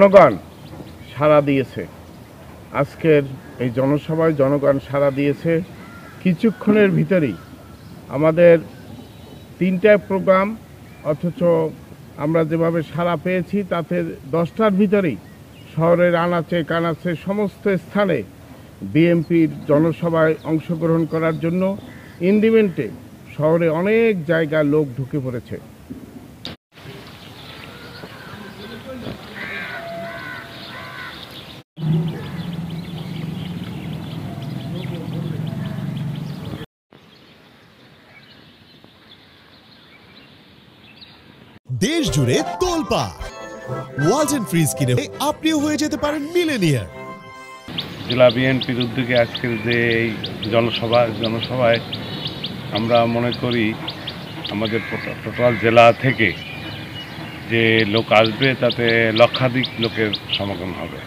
জনগণ সাড়া দিয়েছে। আজকের এই জনসভায় জনগণ সাড়া দিয়েছে। কিছুক্ষণের ভিতরেই আমাদের 3টা প্রোগ্রাম, অথচ আমরা যেভাবে সাড়া পেয়েছি তাতে 10টার ভিতরেই শহরের আনাচে কানাচে সমস্ত স্থানে বিএনপির জনসভায় অংশগ্রহণ করার জন্য ইন্ডিমেন্টে শহরে অনেক জায়গায় লোক ঢুকে পড়েছে। দেশ জুড়ে তোলপাড় ওয়ালটন ফ্রিজ কিনে আপনিও হয়ে যেতে পারেন মিলেনিয়ার। জেলা বিএনপির উদ্যোগে আজকের যে এই জনসভায় আমরা মনে করি আমাদের টোটাল জেলা থেকে যে লোক আসবে তাতে লক্ষাধিক লোকের সমাগম হবে।